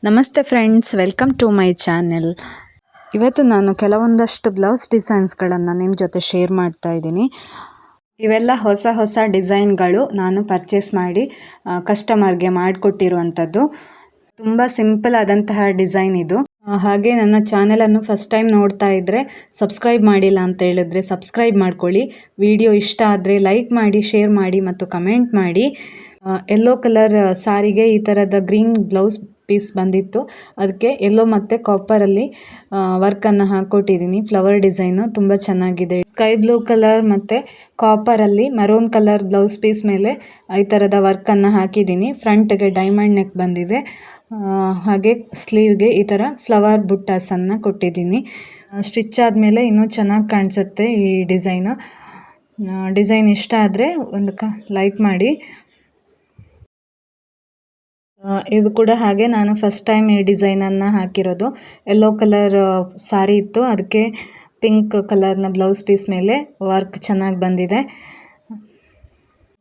ನಮಸ್ತೆ friends, welcome to my channel. ಇವತ್ತು ನಾನು ಕೆಲವೊಂದಷ್ಟು ಬ್ಲೌಸ್ ಡಿಸೈನ್ಸ್ಗಳನ್ನು ನಿಮ್ಮ ಜೊತೆ ಶೇರ್ ಮಾಡ್ತಾ ಇದ್ದೀನಿ. ಇವೆಲ್ಲ ಹೊಸ ಡಿಸೈನ್ಗಳು ನಾನು ಪರ್ಚೇಸ್ ಮಾಡಿ ಕಸ್ಟಮರ್ಗೆ ಮಾಡಿಕೊಟ್ಟಿರುವಂಥದ್ದು. ತುಂಬ ಸಿಂಪಲ್ ಆದಂತಹ ಡಿಸೈನ್ ಇದು. ಹಾಗೆ ನನ್ನ ಚಾನೆಲನ್ನು ಫಸ್ಟ್ ಟೈಮ್ ನೋಡ್ತಾ ಇದ್ದರೆ ಸಬ್ಸ್ಕ್ರೈಬ್ ಮಾಡಿಲ್ಲ ಅಂತ ಹೇಳಿದ್ರೆ ಸಬ್ಸ್ಕ್ರೈಬ್ ಮಾಡ್ಕೊಳ್ಳಿ. ವಿಡಿಯೋ ಇಷ್ಟ ಆದರೆ ಲೈಕ್ ಮಾಡಿ, ಶೇರ್ ಮಾಡಿ ಮತ್ತು ಕಮೆಂಟ್ ಮಾಡಿ. ಯೆಲ್ಲೋ ಕಲರ್ ಸಾರಿಗೆ ಈ ಥರದ ಗ್ರೀನ್ ಬ್ಲೌಸ್ ಪೀಸ್ ಬಂದಿತ್ತು. ಅದಕ್ಕೆ ಯೆಲ್ಲೋ ಮತ್ತು ಕಾಪರಲ್ಲಿ ವರ್ಕನ್ನು ಹಾಕ್ಕೊಟ್ಟಿದ್ದೀನಿ. ಫ್ಲವರ್ ಡಿಸೈನು ತುಂಬ ಚೆನ್ನಾಗಿದೆ. ಸ್ಕೈ ಬ್ಲೂ ಕಲರ್ ಮತ್ತು ಕಾಪರಲ್ಲಿ ಮೆರೂನ್ ಕಲರ್ ಬ್ಲೌಸ್ ಪೀಸ್ ಮೇಲೆ ಈ ಥರದ ವರ್ಕನ್ನು ಹಾಕಿದ್ದೀನಿ. ಫ್ರಂಟ್ಗೆ ಡೈಮಂಡ್ ನೆಕ್ ಬಂದಿದೆ. ಹಾಗೆ ಸ್ಲೀವ್ಗೆ ಈ ಥರ ಫ್ಲವರ್ ಬುಟ್ಟಾಸನ್ನು ಕೊಟ್ಟಿದ್ದೀನಿ. ಸ್ಟಿಚ್ ಆದಮೇಲೆ ಇನ್ನೂ ಚೆನ್ನಾಗಿ ಕಾಣಿಸುತ್ತೆ ಈ ಡಿಸೈನ್ ಇಷ್ಟ ಆದರೆ ಒಂದು ಲೈಕ್ ಮಾಡಿ. ಇದು ಕೂಡ ಹಾಗೆ ನಾನು ಫಸ್ಟ್ ಟೈಮ್ ಈ ಡಿಸೈನನ್ನು ಹಾಕಿರೋದು. ಯೆಲ್ಲೋ ಕಲರ್ ಸಾರಿ ಇತ್ತು, ಅದಕ್ಕೆ ಪಿಂಕ್ ಕಲರ್ನ ಬ್ಲೌಸ್ ಪೀಸ್ ಮೇಲೆ ವರ್ಕ್ ಚೆನ್ನಾಗಿ ಬಂದಿದೆ.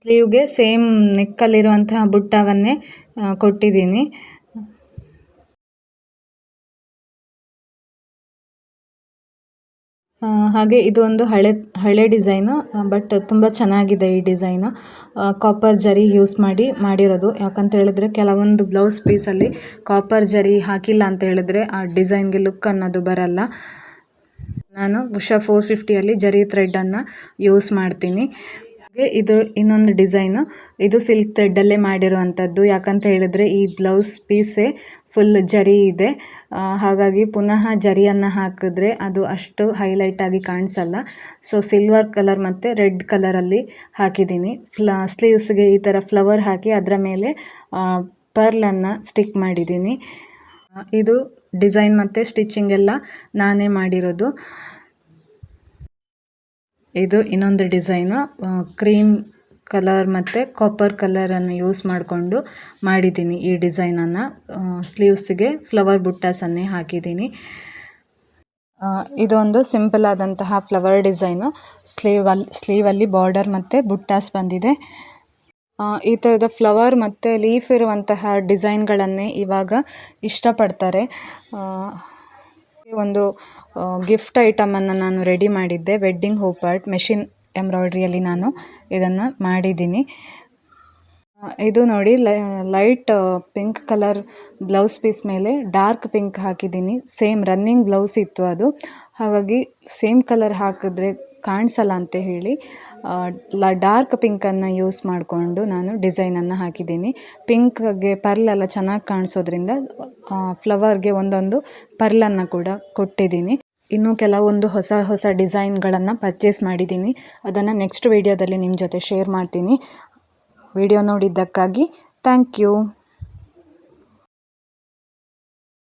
ಸ್ಲೀವ್ಗೆ ಸೇಮ್ ನೆಕ್ಕಲ್ಲಿರುವಂತಹ ಬುಟ್ಟವನ್ನೇ ಕೊಟ್ಟಿದ್ದೀನಿ. ಹಾಗೆ ಇದು ಒಂದು ಹಳೆ ಡಿಸೈನು, ಬಟ್ ತುಂಬ ಚೆನ್ನಾಗಿದೆ ಈ ಡಿಸೈನು. ಕಾಪರ್ ಜರಿ ಯೂಸ್ ಮಾಡಿರೋದು. ಯಾಕಂತ ಹೇಳಿದ್ರೆ ಕೆಲವೊಂದು ಬ್ಲೌಸ್ ಪೀಸಲ್ಲಿ ಕಾಪರ್ ಜರಿ ಹಾಕಿಲ್ಲ ಅಂತ ಹೇಳಿದ್ರೆ ಆ ಡಿಸೈನ್ಗೆ ಲುಕ್ ಅನ್ನೋದು ಬರಲ್ಲ. ನಾನು ಉಷಾ 450ಯಲ್ಲಿ ಜರಿ ಥ್ರೆಡನ್ನು ಯೂಸ್ ಮಾಡ್ತೀನಿ. ಇದು ಇನ್ನೊಂದು ಡಿಸೈನು. ಇದು ಸಿಲ್ಕ್ ಥ್ರೆಡ್ಡಲ್ಲೇ ಮಾಡಿರುವಂಥದ್ದು. ಯಾಕಂತ ಹೇಳಿದ್ರೆ ಈ ಬ್ಲೌಸ್ ಪೀಸೇ ಫುಲ್ ಜರಿ ಇದೆ. ಹಾಗಾಗಿ ಪುನಃ ಜರಿಯನ್ನು ಹಾಕಿದ್ರೆ ಅದು ಅಷ್ಟು ಹೈಲೈಟ್ ಆಗಿ ಕಾಣಿಸಲ್ಲ. ಸೊ ಸಿಲ್ವರ್ ಕಲರ್ ಮತ್ತು ರೆಡ್ ಕಲರಲ್ಲಿ ಹಾಕಿದ್ದೀನಿ. ಸ್ಲೀವ್ಸ್ಗೆ ಈ ಥರ ಫ್ಲವರ್ ಹಾಕಿ ಅದರ ಮೇಲೆ ಪರ್ಲನ್ನು ಸ್ಟಿಕ್ ಮಾಡಿದ್ದೀನಿ. ಇದು ಡಿಸೈನ್ ಮತ್ತು ಸ್ಟಿಚಿಂಗ್ ಎಲ್ಲ ನಾನೇ ಮಾಡಿರೋದು. ಇದು ಇನ್ನೊಂದು ಡಿಸೈನು. ಕ್ರೀಮ್ ಕಲರ್ ಮತ್ತು ಕಾಪರ್ ಕಲರನ್ನು ಯೂಸ್ ಮಾಡಿಕೊಂಡು ಮಾಡಿದ್ದೀನಿ ಈ ಡಿಸೈನನ್ನು. ಸ್ಲೀವ್ಸ್ಗೆ ಫ್ಲವರ್ ಬುಟ್ಟಾಸನ್ನೇ ಹಾಕಿದ್ದೀನಿ. ಇದೊಂದು ಸಿಂಪಲ್ ಆದಂತಹ ಫ್ಲವರ್ ಡಿಸೈನು. ಸ್ಲೀವಲ್ಲಿ ಬಾರ್ಡರ್ ಮತ್ತು ಬುಟ್ಟಾಸ್ ಬಂದಿದೆ. ಈ ಥರದ ಫ್ಲವರ್ ಮತ್ತು ಲೀಫ್ ಇರುವಂತಹ ಡಿಸೈನ್ಗಳನ್ನೇ ಇವಾಗ ಇಷ್ಟಪಡ್ತಾರೆ. ಒಂದು ಗಿಫ್ಟ್ ಐಟಮನ್ನು ನಾನು ರೆಡಿ ಮಾಡಿದ್ದೆ. ವೆಡ್ಡಿಂಗ್ ಹೋಪಾರ್ಟ್ ಮೆಷಿನ್ ಎಂಬ್ರಾಯ್ಡ್ರಿಯಲ್ಲಿ ನಾನು ಇದನ್ನು ಮಾಡಿದ್ದೀನಿ. ಇದು ನೋಡಿ, light pink colour blouse piece ಮೇಲೆ ಡಾರ್ಕ್ ಪಿಂಕ್ ಹಾಕಿದ್ದೀನಿ. ಸೇಮ್ ರನ್ನಿಂಗ್ ಬ್ಲೌಸ್ ಇತ್ತು ಅದು. ಹಾಗಾಗಿ ಸೇಮ್ ಕಲರ್ ಹಾಕಿದ್ರೆ ಕಾಣಿಸಲ್ಲ ಅಂತ ಹೇಳಿ ಡಾರ್ಕ್ ಪಿಂಕನ್ನು ಯೂಸ್ ಮಾಡಿಕೊಂಡು ನಾನು ಡಿಸೈನನ್ನು ಹಾಕಿದ್ದೀನಿ. ಪಿಂಕ್ಗೆ ಪರ್ಲೆಲ್ಲ ಚೆನ್ನಾಗಿ ಕಾಣಿಸೋದ್ರಿಂದ ಫ್ಲವರ್ಗೆ ಒಂದೊಂದು ಪರ್ಲನ್ನು ಕೂಡ ಕೊಟ್ಟಿದ್ದೀನಿ. ಇನ್ನೂ ಕೆಲವೊಂದು ಹೊಸ ಡಿಸೈನ್ಗಳನ್ನು ಪರ್ಚೇಸ್ ಮಾಡಿದ್ದೀನಿ. ಅದನ್ನು ನೆಕ್ಸ್ಟ್ ವಿಡಿಯೋದಲ್ಲಿ ನಿಮ್ಮ ಜೊತೆ ಶೇರ್ ಮಾಡ್ತೀನಿ. ವಿಡಿಯೋ ನೋಡಿದ್ದಕ್ಕಾಗಿ ಥ್ಯಾಂಕ್ ಯು.